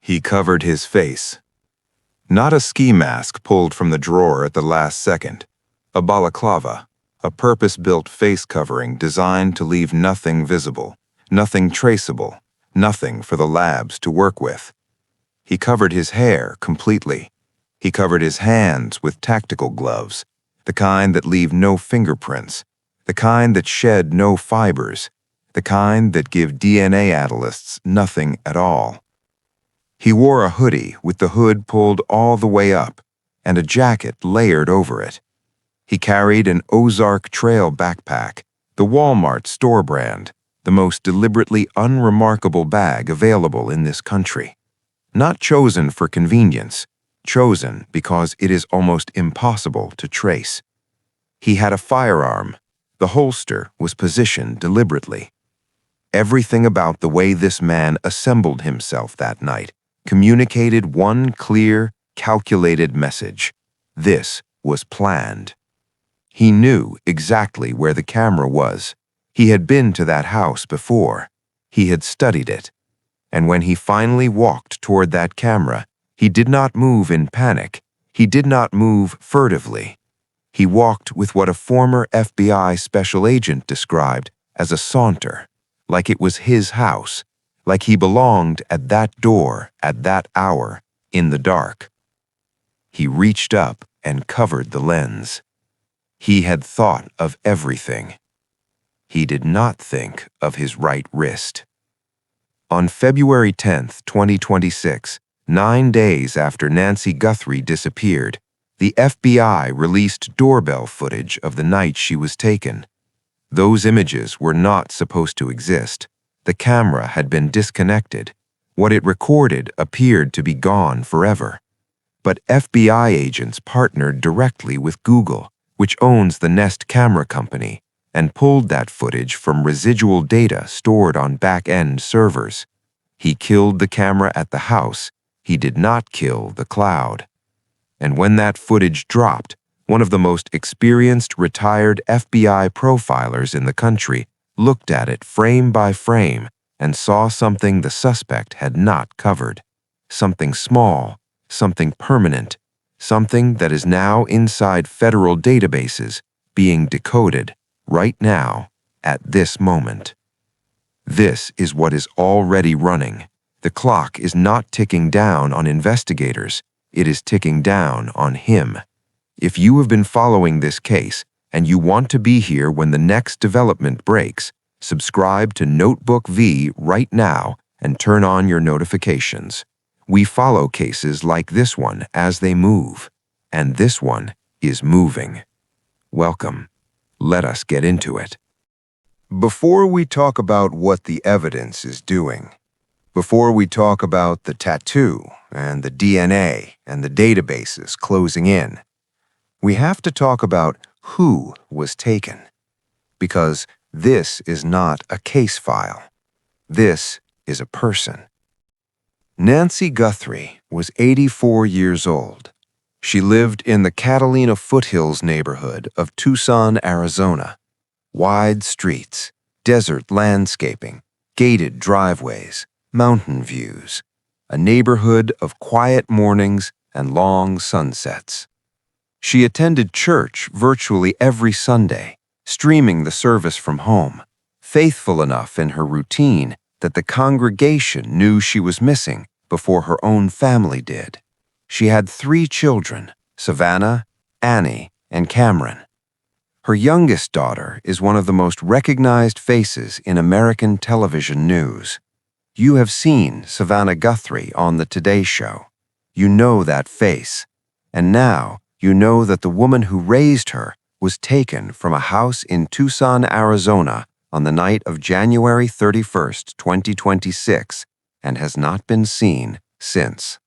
He covered his face. Not a ski mask pulled from the drawer at the last second. A balaclava, a purpose-built face covering designed to leave nothing visible, nothing traceable, nothing for the labs to work with. He covered his hair completely. He covered his hands with tactical gloves, the kind that leave no fingerprints, the kind that shed no fibers, the kind that give DNA analysts nothing at all. He wore a hoodie with the hood pulled all the way up and a jacket layered over it. He carried an Ozark Trail backpack, the Walmart store brand, the most deliberately unremarkable bag available in this country. Not chosen for convenience, chosen because it is almost impossible to trace. He had a firearm. The holster was positioned deliberately. Everything about the way this man assembled himself that night communicated one clear, calculated message. This was planned. He knew exactly where the camera was. He had been to that house before. He had studied it. And when he finally walked toward that camera, he did not move in panic. He did not move furtively. He walked with what a former FBI special agent described as a saunter, like it was his house, like he belonged at that door at that hour in the dark. He reached up and covered the lens. He had thought of everything. He did not think of his right wrist. On February 10, 2026, 9 days after Nancy Guthrie disappeared, the FBI released doorbell footage of the night she was taken. Those images were not supposed to exist. The camera had been disconnected. What it recorded appeared to be gone forever. But FBI agents partnered directly with Google, which owns the Nest camera company, and pulled that footage from residual data stored on back-end servers. He killed the camera at the house. He did not kill the cloud. And when that footage dropped, one of the most experienced retired FBI profilers in the country looked at it frame by frame and saw something the suspect had not covered. Something small, something permanent, something that is now inside federal databases being decoded right now at this moment. This is what is already running. The clock is not ticking down on investigators. It is ticking down on him. If you have been following this case and you want to be here when the next development breaks, subscribe to Notebook V right now and turn on your notifications. We follow cases like this one as they move, and this one is moving. Welcome. Let us get into it. Before we talk about what the evidence is doing, before we talk about the tattoo and the DNA and the databases closing in, we have to talk about who was taken. Because this is not a case file. This is a person. Nancy Guthrie was 84 years old. She lived in the Catalina Foothills neighborhood of Tucson, Arizona. Wide streets, desert landscaping, gated driveways, mountain views. A neighborhood of quiet mornings and long sunsets. She attended church virtually every Sunday, streaming the service from home, faithful enough in her routine that the congregation knew she was missing before her own family did. She had 3 children, Savannah, Annie, and Cameron. Her youngest daughter is one of the most recognized faces in American television news. You have seen Savannah Guthrie on the Today Show. You know that face. And now you know that the woman who raised her was taken from a house in Tucson, Arizona on the night of January 31st, 2026, and has not been seen since.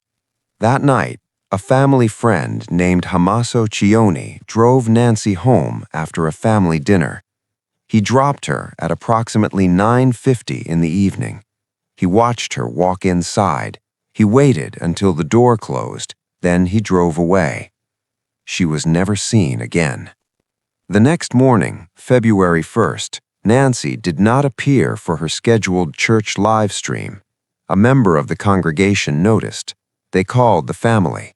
That night, a family friend named Hamaso Chioni drove Nancy home after a family dinner. He dropped her at approximately 9:50 in the evening. He watched her walk inside. He waited until the door closed, then he drove away. She was never seen again. The next morning, February 1st, Nancy did not appear for her scheduled church live stream. A member of the congregation noticed. They called the family.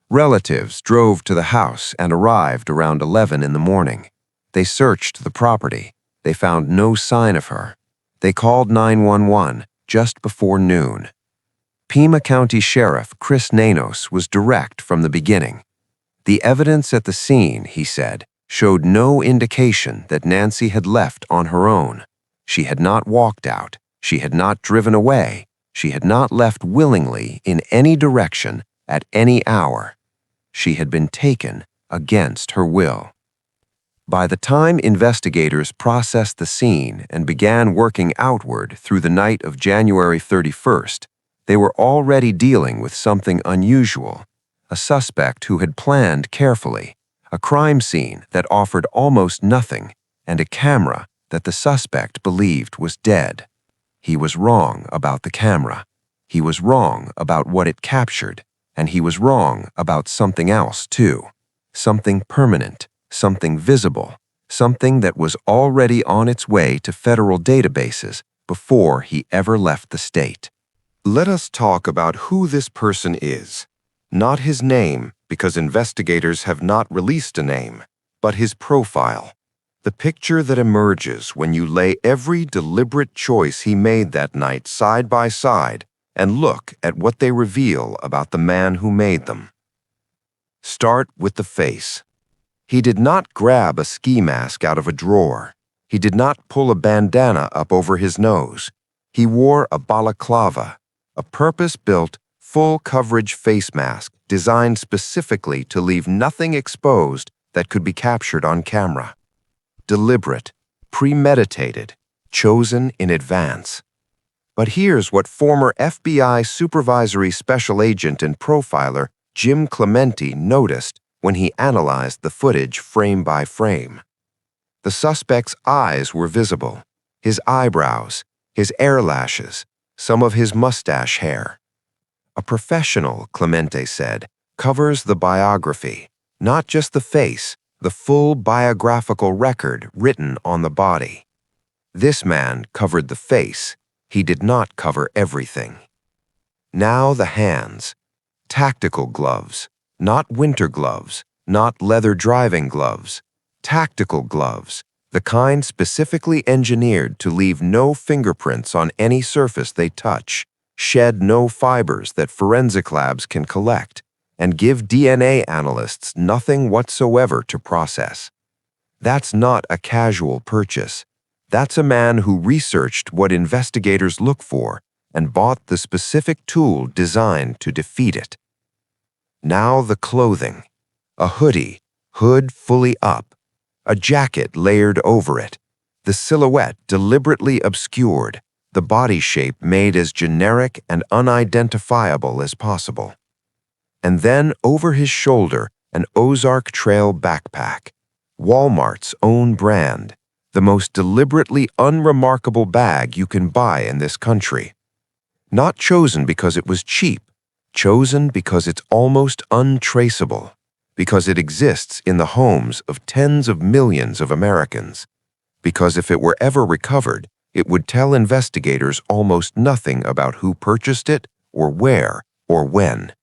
Relatives drove to the house and arrived around 11 in the morning. They searched the property. They found no sign of her. They called 911 just before noon. Pima County Sheriff Chris Nanos was direct from the beginning. The evidence at the scene, he said, showed no indication that Nancy had left on her own. She had not walked out. She had not driven away. She had not left willingly in any direction at any hour. She had been taken against her will. By the time investigators processed the scene and began working outward through the night of January 31st, they were already dealing with something unusual, a suspect who had planned carefully, a crime scene that offered almost nothing, and a camera that the suspect believed was dead. He was wrong about the camera. He was wrong about what it captured, and he was wrong about something else too, something permanent, something visible, something that was already on its way to federal databases before he ever left the state. Let us talk about who this person is. Not his name, because investigators have not released a name, but his profile. The picture that emerges when you lay every deliberate choice he made that night side by side and look at what they reveal about the man who made them. Start with the face. He did not grab a ski mask out of a drawer. He did not pull a bandana up over his nose. He wore a balaclava, a purpose-built, full-coverage face mask designed specifically to leave nothing exposed that could be captured on camera. Deliberate, premeditated, chosen in advance. But here's what former FBI Supervisory Special Agent and Profiler Jim Clemente noticed when he analyzed the footage frame by frame. The suspect's eyes were visible, his eyebrows, his eyelashes, some of his mustache hair. A professional, Clemente said, covers the biography, not just the face, the full biographical record written on the body. This man covered the face. He did not cover everything. Now the hands. Tactical gloves. Not winter gloves, not leather driving gloves. Tactical gloves, the kind specifically engineered to leave no fingerprints on any surface they touch, shed no fibers that forensic labs can collect, and give DNA analysts nothing whatsoever to process. That's not a casual purchase. That's a man who researched what investigators look for and bought the specific tool designed to defeat it. Now the clothing. A hoodie, hood fully up. A jacket layered over it. The silhouette deliberately obscured. The body shape made as generic and unidentifiable as possible. And then over his shoulder, an Ozark Trail backpack. Walmart's own brand. The most deliberately unremarkable bag you can buy in this country. Not chosen because it was cheap. Chosen because it's almost untraceable, because it exists in the homes of tens of millions of Americans, because if it were ever recovered, it would tell investigators almost nothing about who purchased it, or where, or when.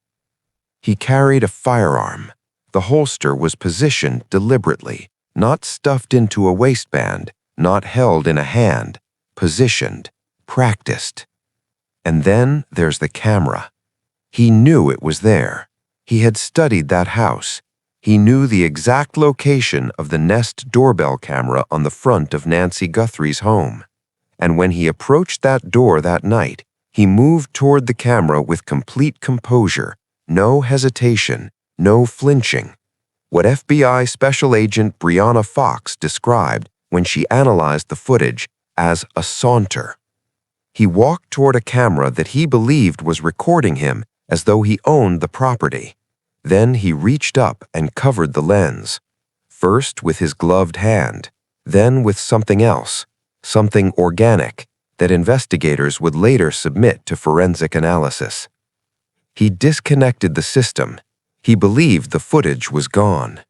He carried a firearm. The holster was positioned deliberately, not stuffed into a waistband, not held in a hand, positioned, practiced. And then there's the camera. He knew it was there. He had studied that house. He knew the exact location of the Nest doorbell camera on the front of Nancy Guthrie's home. And when he approached that door that night, he moved toward the camera with complete composure, no hesitation, no flinching. What FBI Special Agent Brianna Fox described when she analyzed the footage as a saunter. He walked toward a camera that he believed was recording him as though he owned the property. Then he reached up and covered the lens, first with his gloved hand, then with something else, something organic, that investigators would later submit to forensic analysis. He disconnected the system. He believed the footage was gone.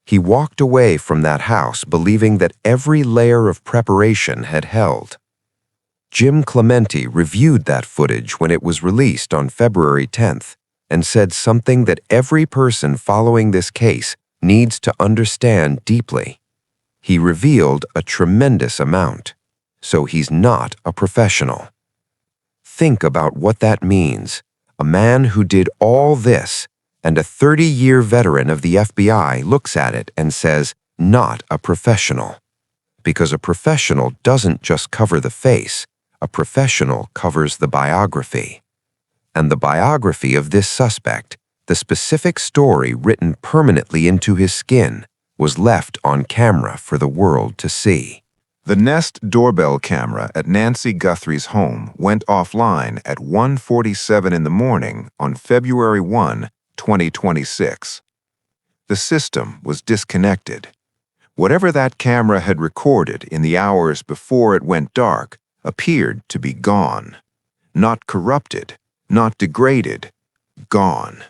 He walked away from that house believing that every layer of preparation had held. Jim Clemente reviewed that footage when it was released on February 10th and said something that every person following this case needs to understand deeply. He revealed a tremendous amount, so he's not a professional. Think about what that means. A man who did all this, and a 30-year veteran of the FBI looks at it and says, not a professional. Because a professional doesn't just cover the face, a professional covers the biography. And the biography of this suspect, the specific story written permanently into his skin, was left on camera for the world to see. The Nest doorbell camera at Nancy Guthrie's home went offline at 1:47 in the morning on February 1, 2026. The system was disconnected. Whatever that camera had recorded in the hours before it went dark appeared to be gone. Not corrupted, not degraded, gone.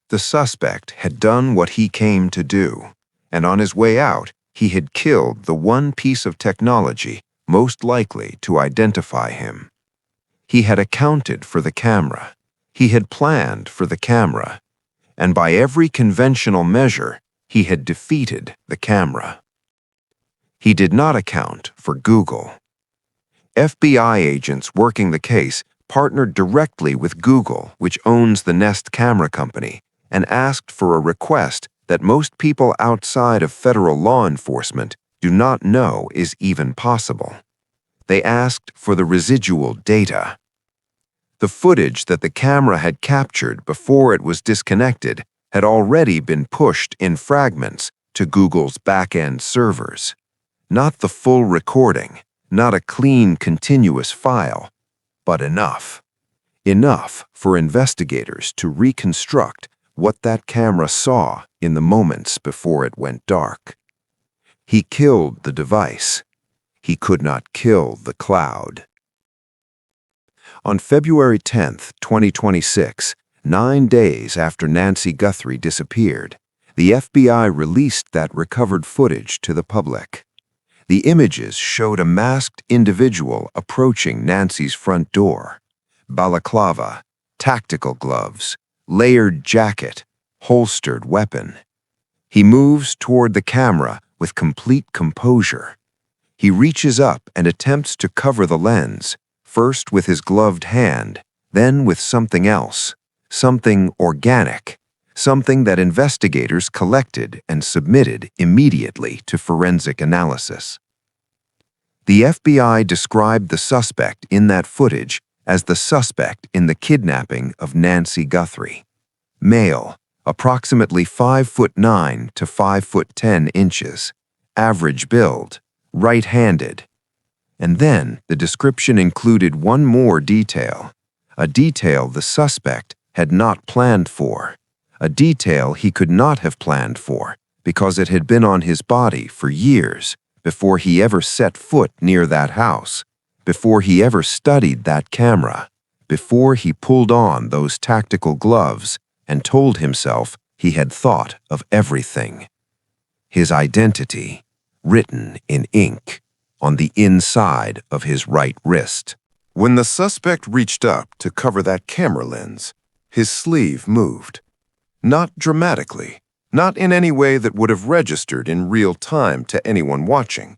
The suspect had done what he came to do, and on his way out, he had killed the one piece of technology most likely to identify him. He had accounted for the camera. He had planned for the camera. And by every conventional measure, he had defeated the camera. He did not account for Google. FBI agents working the case partnered directly with Google, which owns the Nest camera company, and asked for a request that most people outside of federal law enforcement do not know is even possible. They asked for the residual data. The footage that the camera had captured before it was disconnected had already been pushed in fragments to Google's back-end servers. Not the full recording, not a clean, continuous file, but enough. Enough for investigators to reconstruct what that camera saw in the moments before it went dark. He killed the device. He could not kill the cloud. On February 10, 2026, 9 days after Nancy Guthrie disappeared, the FBI released that recovered footage to the public. The images showed a masked individual approaching Nancy's front door. Balaclava, tactical gloves, layered jacket, holstered weapon. He moves toward the camera with complete composure. He reaches up and attempts to cover the lens, first with his gloved hand, then with something else, something organic, something that investigators collected and submitted immediately to forensic analysis. The FBI described the suspect in that footage as the suspect in the kidnapping of Nancy Guthrie. Male, approximately 5'9" to 5'10" inches, average build, right-handed. And then the description included one more detail, a detail the suspect had not planned for, a detail he could not have planned for because it had been on his body for years before he ever set foot near that house, before he ever studied that camera, before he pulled on those tactical gloves and told himself he had thought of everything. His identity, written in ink, on the inside of his right wrist. When the suspect reached up to cover that camera lens, his sleeve moved. Not dramatically, not in any way that would have registered in real time to anyone watching.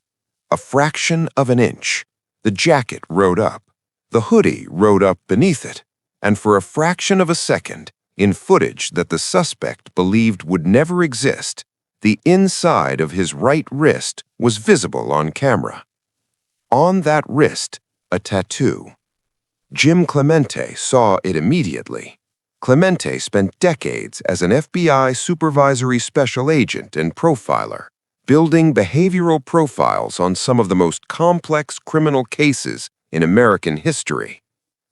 A fraction of an inch. The jacket rode up. The hoodie rode up beneath it. And for a fraction of a second, in footage that the suspect believed would never exist, the inside of his right wrist was visible on camera. On that wrist, a tattoo. Jim Clemente saw it immediately. Clemente spent decades as an FBI supervisory special agent and profiler, building behavioral profiles on some of the most complex criminal cases in American history.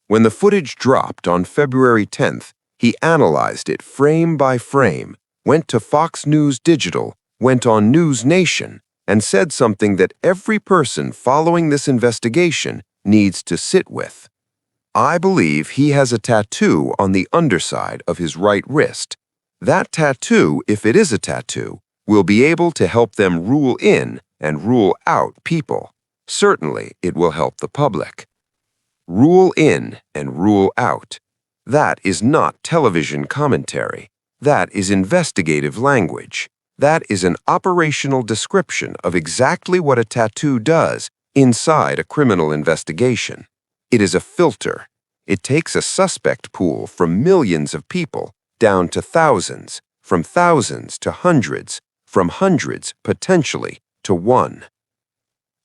When the footage dropped on February 10th, he analyzed it frame by frame, went to Fox News Digital, went on News Nation, and said something that every person following this investigation needs to sit with. I believe he has a tattoo on the underside of his right wrist. That tattoo, if it is a tattoo, will be able to help them rule in and rule out people. Certainly, it will help the public. Rule in and rule out. That is not television commentary. That is investigative language. That is an operational description of exactly what a tattoo does inside a criminal investigation. It is a filter. It takes a suspect pool from millions of people down to thousands, from thousands to hundreds, from hundreds, potentially, to one.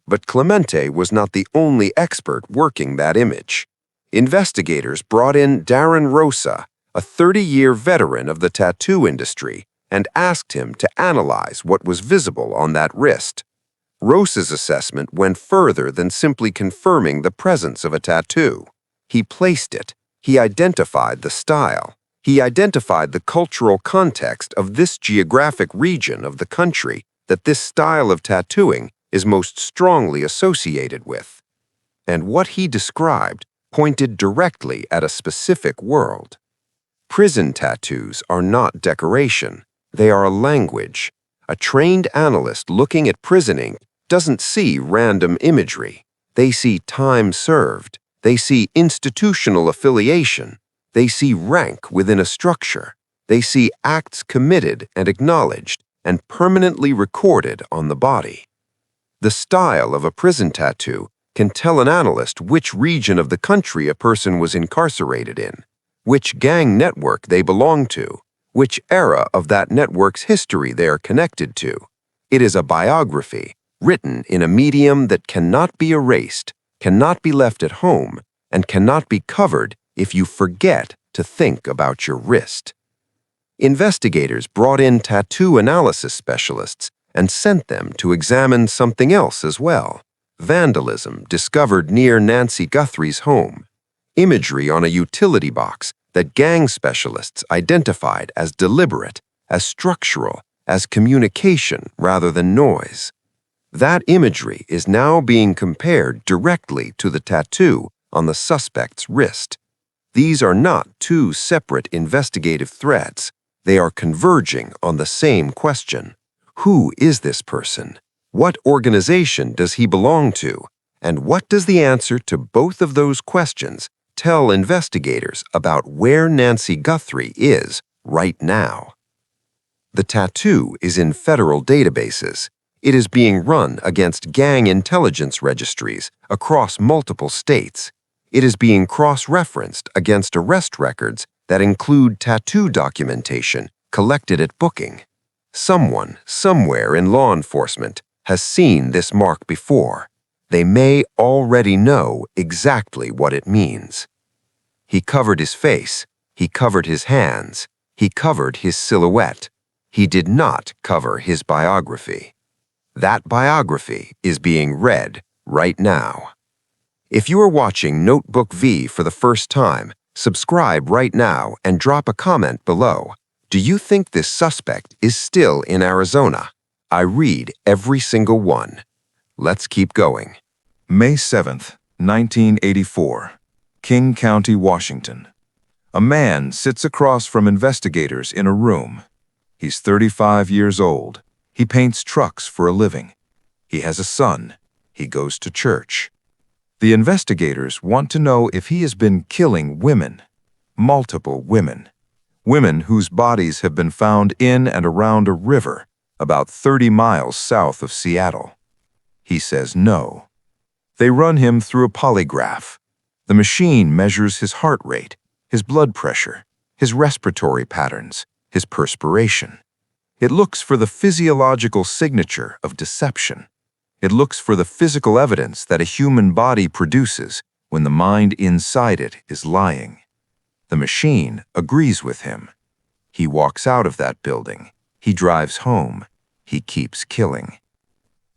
But Clemente was not the only expert working that image. Investigators brought in Darren Rosa, a 30-year veteran of the tattoo industry, and asked him to analyze what was visible on that wrist. Rosa's assessment went further than simply confirming the presence of a tattoo. He placed it. He identified the style. He identified the cultural context of this geographic region of the country that this style of tattooing is most strongly associated with. And what he described pointed directly at a specific world. Prison tattoos are not decoration. They are a language. A trained analyst looking at prison ink doesn't see random imagery. They see time served. They see institutional affiliation. They see rank within a structure. They see acts committed and acknowledged and permanently recorded on the body. The style of a prison tattoo can tell an analyst which region of the country a person was incarcerated in, which gang network they belong to, which era of that network's history they are connected to. It is a biography, written in a medium that cannot be erased, cannot be left at home, and cannot be covered if you forget to think about your wrist. Investigators brought in tattoo analysis specialists and sent them to examine something else as well. Vandalism discovered near Nancy Guthrie's home. Imagery on a utility box that gang specialists identified as deliberate, as structural, as communication rather than noise. That imagery is now being compared directly to the tattoo on the suspect's wrist. These are not two separate investigative threads. They are converging on the same question. Who is this person? What organization does he belong to? And what does the answer to both of those questions tell investigators about where Nancy Guthrie is right now? The tattoo is in federal databases. It is being run against gang intelligence registries across multiple states. It is being cross-referenced against arrest records that include tattoo documentation collected at booking. Someone, somewhere in law enforcement, has seen this mark before. They may already know exactly what it means. He covered his face. He covered his hands. He covered his silhouette. He did not cover his biography. That biography is being read right now. If you are watching Notebook V for the first time, subscribe right now and drop a comment below. Do you think this suspect is still in Arizona? I read every single one. Let's keep going. May 7th, 1984, King County, Washington. A man sits across from investigators in a room. He's 35 years old. He paints trucks for a living. He has a son. He goes to church. The investigators want to know if he has been killing women, multiple women. Women whose bodies have been found in and around a river about 30 miles south of Seattle. He says no. They run him through a polygraph. The machine measures his heart rate, his blood pressure, his respiratory patterns, his perspiration. It looks for the physiological signature of deception. It looks for the physical evidence that a human body produces when the mind inside it is lying. The machine agrees with him. He walks out of that building. He drives home. He keeps killing.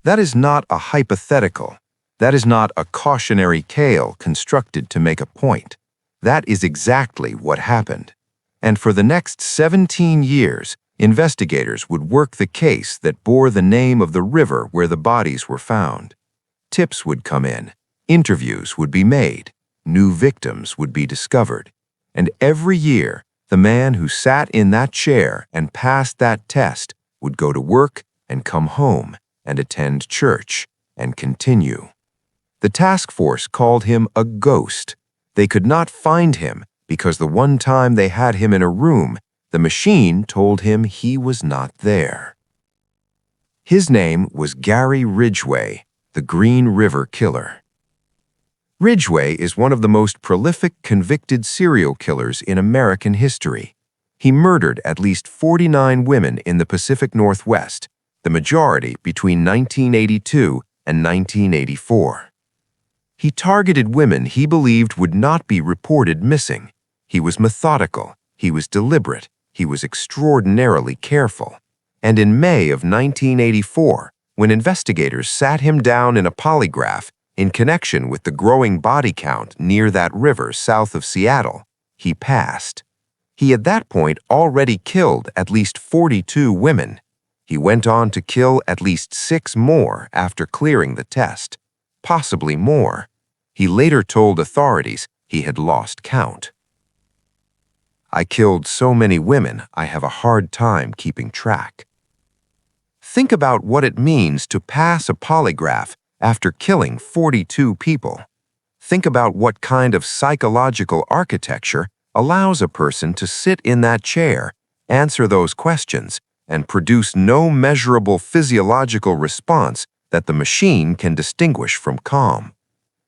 That is not a hypothetical. That is not a cautionary tale constructed to make a point. That is exactly what happened. And for the next 17 years, investigators would work the case that bore the name of the river where the bodies were found. Tips would come in. Interviews would be made. New victims would be discovered. And every year, the man who sat in that chair and passed that test would go to work and come home and attend church and continue. The task force called him a ghost. They could not find him because the one time they had him in a room, the machine told him he was not there. His name was Gary Ridgway, the Green River Killer. Ridgway is one of the most prolific convicted serial killers in American history. He murdered at least 49 women in the Pacific Northwest, the majority between 1982 and 1984. He targeted women he believed would not be reported missing. He was methodical, he was deliberate, he was extraordinarily careful. And in May of 1984, when investigators sat him down in a polygraph in connection with the growing body count near that river south of Seattle, he passed. He at that point already killed at least 42 women. He went on to kill at least 6 more after clearing the test, possibly more. He later told authorities he had lost count. "I killed so many women, I have a hard time keeping track." Think about what it means to pass a polygraph after killing 42 people. Think about what kind of psychological architecture allows a person to sit in that chair, answer those questions, and produce no measurable physiological response that the machine can distinguish from calm.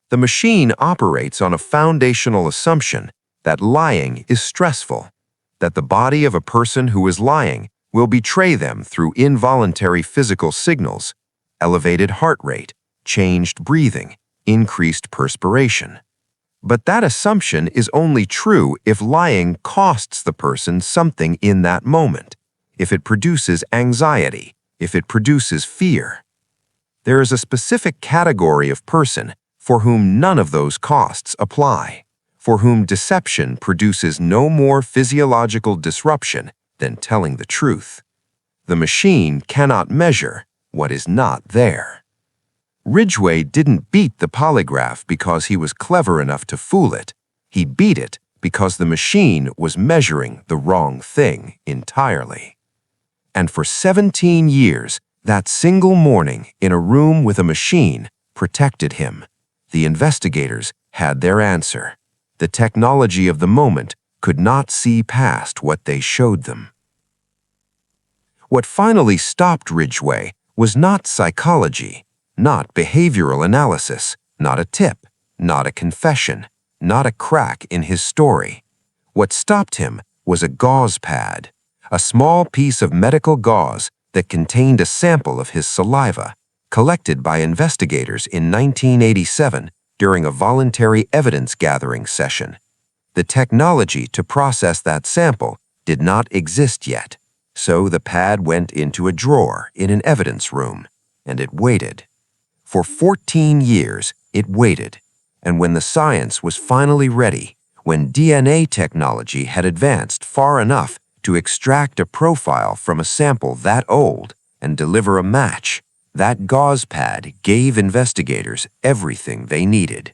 The machine operates on a foundational assumption that lying is stressful, that the body of a person who is lying will betray them through involuntary physical signals, elevated heart rate, changed breathing, increased perspiration. But that assumption is only true if lying costs the person something in that moment, if it produces anxiety, if it produces fear. There is a specific category of person for whom none of those costs apply, for whom deception produces no more physiological disruption than telling the truth. The machine cannot measure what is not there. Ridgway didn't beat the polygraph because he was clever enough to fool it. He beat it because the machine was measuring the wrong thing entirely. And for 17 years, that single morning in a room with a machine protected him. The investigators had their answer. The technology of the moment could not see past what they showed them. What finally stopped Ridgway was not psychology, not behavioral analysis, not a tip, not a confession, not a crack in his story. What stopped him was a gauze pad, a small piece of medical gauze that contained a sample of his saliva, collected by investigators in 1987 during a voluntary evidence-gathering session. The technology to process that sample did not exist yet, so the pad went into a drawer in an evidence room, and it waited. For 14 years, it waited, and when the science was finally ready, when DNA technology had advanced far enough to extract a profile from a sample that old and deliver a match, that gauze pad gave investigators everything they needed.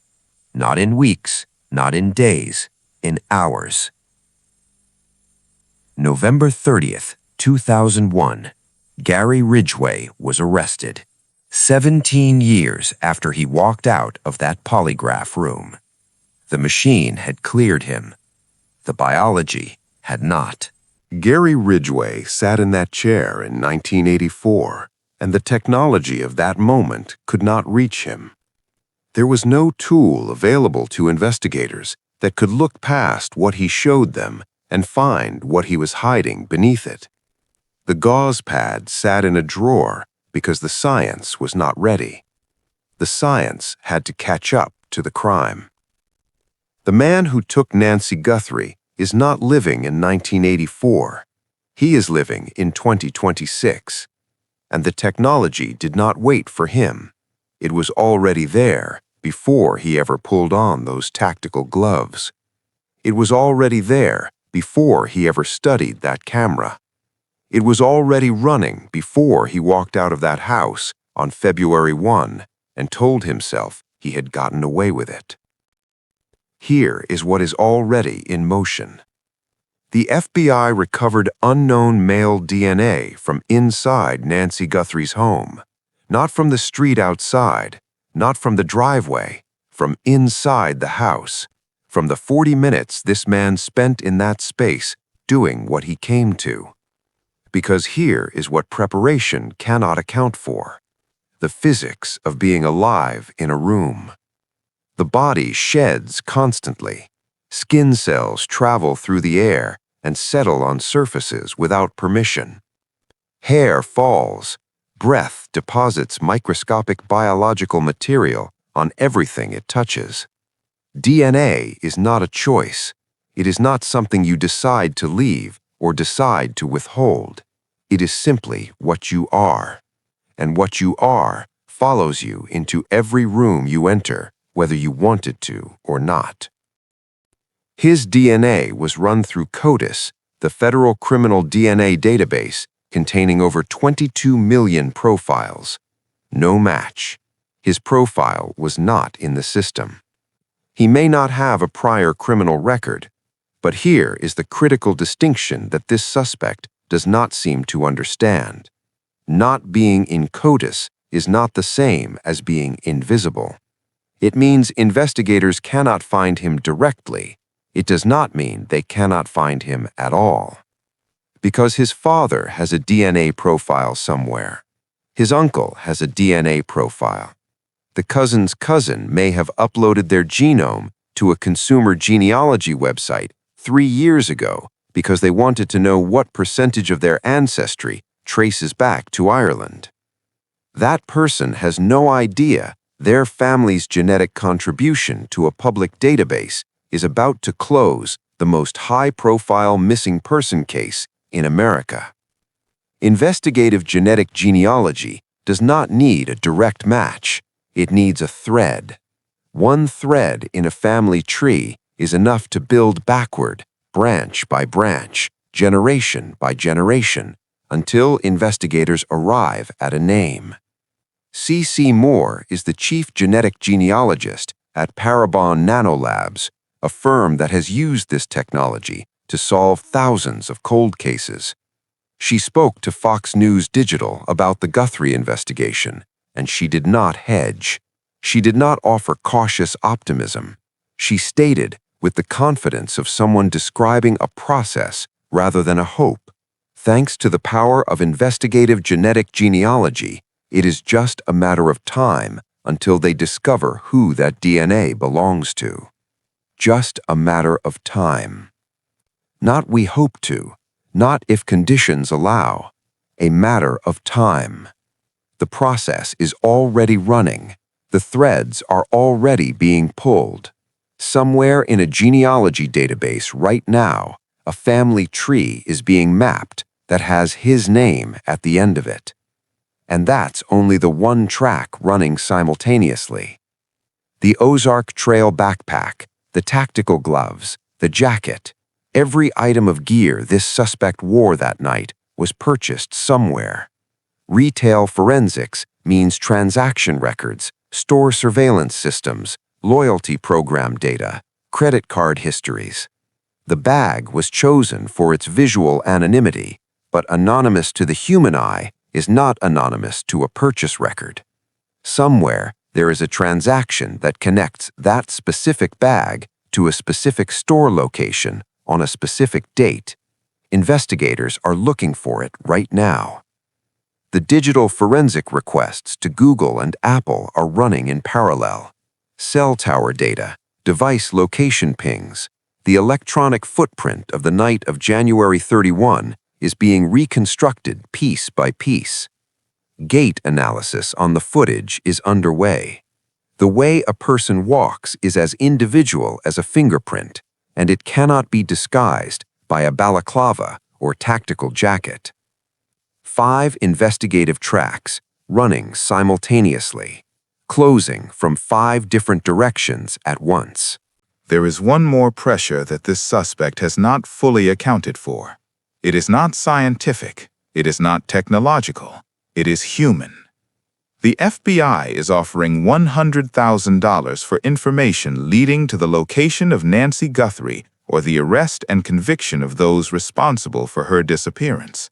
Not in weeks, not in days, in hours. November 30th, 2001, Gary Ridgway was arrested, 17 years after he walked out of that polygraph room. The machine had cleared him. The biology had not. Gary Ridgway sat in that chair in 1984, and the technology of that moment could not reach him. There was no tool available to investigators that could look past what he showed them and find what he was hiding beneath it. The gauze pad sat in a drawer because the science was not ready. The science had to catch up to the crime. The man who took Nancy Guthrie is not living in 1984. He is living in 2026. And the technology did not wait for him. It was already there before he ever pulled on those tactical gloves. It was already there before he ever studied that camera. It was already running before he walked out of that house on February 1 and told himself he had gotten away with it. Here is what is already in motion. The FBI recovered unknown male DNA from inside Nancy Guthrie's home, not from the street outside, not from the driveway, from inside the house, from the 40 minutes this man spent in that space doing what he came to. Because here is what preparation cannot account for: the physics of being alive in a room. The body sheds constantly. Skin cells travel through the air and settle on surfaces without permission. Hair falls. Breath deposits microscopic biological material on everything it touches. DNA is not a choice. It is not something you decide to leave or decide to withhold. It is simply what you are. And what you are follows you into every room you enter, whether you wanted to or not. His DNA was run through CODIS, the federal criminal DNA database containing over 22 million profiles. No match. His profile was not in the system. He may not have a prior criminal record, but here is the critical distinction that this suspect does not seem to understand. Not being in CODIS is not the same as being invisible. It means investigators cannot find him directly. It does not mean they cannot find him at all. Because his father has a DNA profile somewhere. His uncle has a DNA profile. The cousin's cousin may have uploaded their genome to a consumer genealogy website 3 years ago because they wanted to know what percentage of their ancestry traces back to Ireland. That person has no idea their family's genetic contribution to a public database is about to close the most high-profile missing person case in America. Investigative genetic genealogy does not need a direct match. It needs a thread. One thread in a family tree is enough to build backward, branch by branch, generation by generation, until investigators arrive at a name. C.C. Moore is the chief genetic genealogist at Parabon Nanolabs, a firm that has used this technology to solve thousands of cold cases. She spoke to Fox News Digital about the Guthrie investigation, and she did not hedge. She did not offer cautious optimism. She stated, with the confidence of someone describing a process rather than a hope, thanks to the power of investigative genetic genealogy, it is just a matter of time until they discover who that DNA belongs to. Just a matter of time. Not we hope to, not if conditions allow, a matter of time. The process is already running. The threads are already being pulled. Somewhere in a genealogy database right now, a family tree is being mapped that has his name at the end of it. And that's only the one track running simultaneously. The Ozark Trail backpack, the tactical gloves, the jacket, every item of gear this suspect wore that night was purchased somewhere. Retail forensics means transaction records, store surveillance systems, loyalty program data, credit card histories. The bag was chosen for its visual anonymity, but anonymous to the human eye is not anonymous to a purchase record. Somewhere, there is a transaction that connects that specific bag to a specific store location on a specific date. Investigators are looking for it right now. The digital forensic requests to Google and Apple are running in parallel. Cell tower data, device location pings, the electronic footprint of the night of January 31 is being reconstructed piece by piece. Gait analysis on the footage is underway. The way a person walks is as individual as a fingerprint, and it cannot be disguised by a balaclava or tactical jacket. 5 investigative tracks running simultaneously, closing from 5 different directions at once. There is one more pressure that this suspect has not fully accounted for. It is not scientific. It is not technological. It is human. The FBI is offering $100,000 for information leading to the location of Nancy Guthrie or the arrest and conviction of those responsible for her disappearance.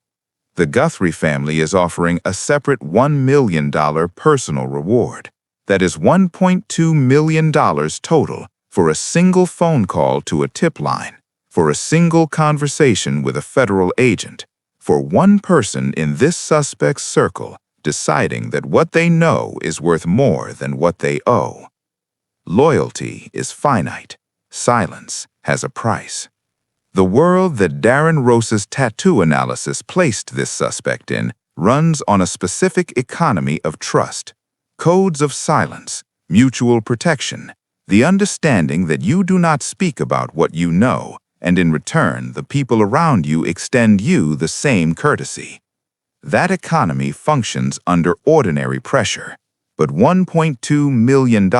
The Guthrie family is offering a separate $1 million personal reward. That is $1.2 million total for a single phone call to a tip line, for a single conversation with a federal agent, for one person in this suspect's circle deciding that what they know is worth more than what they owe. Loyalty is finite. Silence has a price. The world that Darren Rosa's tattoo analysis placed this suspect in runs on a specific economy of trust, codes of silence, mutual protection, the understanding that you do not speak about what you know, and in return, the people around you extend you the same courtesy. That economy functions under ordinary pressure, but $1.2 million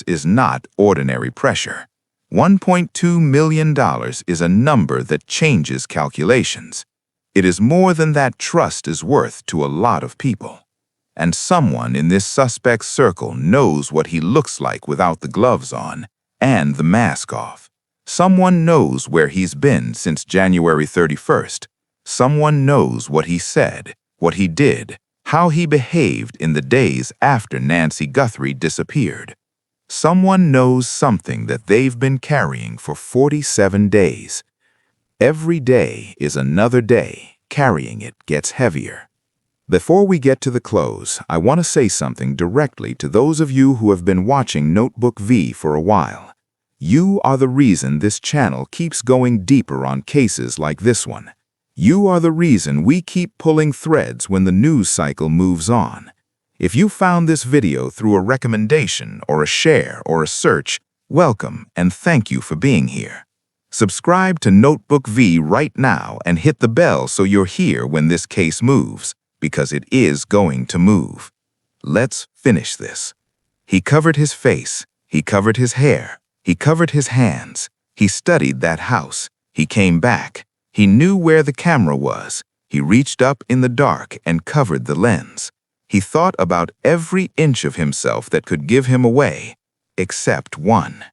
is not ordinary pressure. $1.2 million is a number that changes calculations. It is more than that trust is worth to a lot of people. And someone in this suspect's circle knows what he looks like without the gloves on and the mask off. Someone knows where he's been since January 31st. Someone knows what he said, what he did, how he behaved in the days after Nancy Guthrie disappeared. Someone knows something that they've been carrying for 47 days. Every day is another day. Carrying it gets heavier. Before we get to the close, I want to say something directly to those of you who have been watching Notebook V for a while. You are the reason this channel keeps going deeper on cases like this one. You are the reason we keep pulling threads when the news cycle moves on. If you found this video through a recommendation or a share or a search, welcome and thank you for being here. Subscribe to Notebook V right now and hit the bell so you're here when this case moves, because it is going to move. Let's finish this. He covered his face. He covered his hair. He covered his hands. He studied that house. He came back. He knew where the camera was. He reached up in the dark and covered the lens. He thought about every inch of himself that could give him away, except one.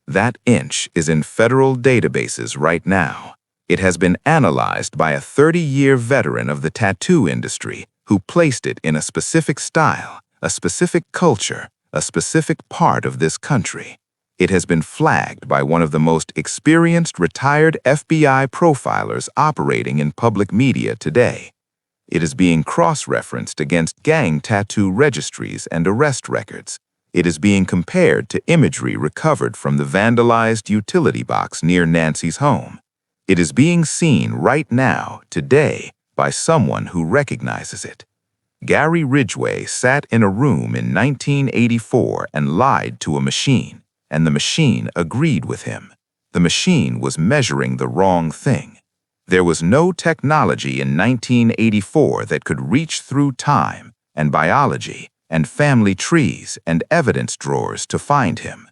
That inch is in federal databases right now. It has been analyzed by a 30-year veteran of the tattoo industry who placed it in a specific style, a specific culture, a specific part of this country. It has been flagged by one of the most experienced retired FBI profilers operating in public media today. It is being cross-referenced against gang tattoo registries and arrest records. It is being compared to imagery recovered from the vandalized utility box near Nancy's home. It is being seen right now, today, by someone who recognizes it. Gary Ridgway sat in a room in 1984 and lied to a machine, and the machine agreed with him. The machine was measuring the wrong thing. There was no technology in 1984 that could reach through time and biology and family trees and evidence drawers to find him.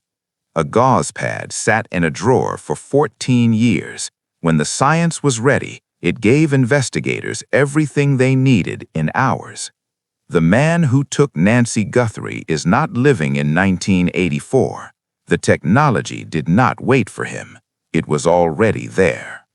A gauze pad sat in a drawer for 14 years. When the science was ready, it gave investigators everything they needed in hours. The man who took Nancy Guthrie is not living in 1984. The technology did not wait for him. It was already there.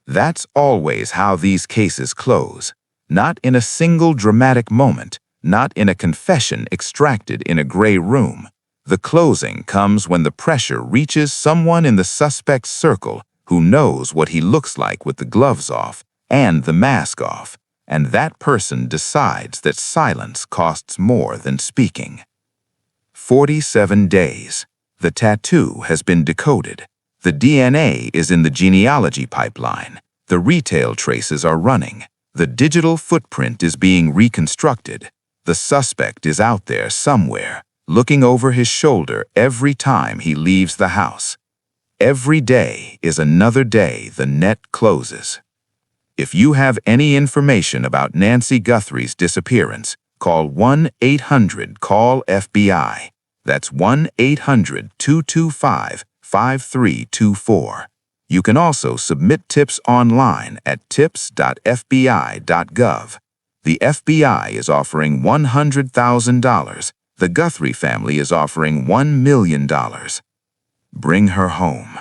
That's always how these cases close. Not in a single dramatic moment, not in a confession extracted in a gray room. The closing comes when the pressure reaches someone in the suspect's circle who knows what he looks like with the gloves off and the mask off, and that person decides that silence costs more than speaking. 47 days. The tattoo has been decoded. The DNA is in the genealogy pipeline. The retail traces are running. The digital footprint is being reconstructed. The suspect is out there somewhere, looking over his shoulder every time he leaves the house. Every day is another day the net closes. If you have any information about Nancy Guthrie's disappearance, call 1-800-CALL-FBI. That's 1-800-225-5324. You can also submit tips online at tips.fbi.gov. The FBI is offering $100,000. The Guthrie family is offering $1 million. Bring her home.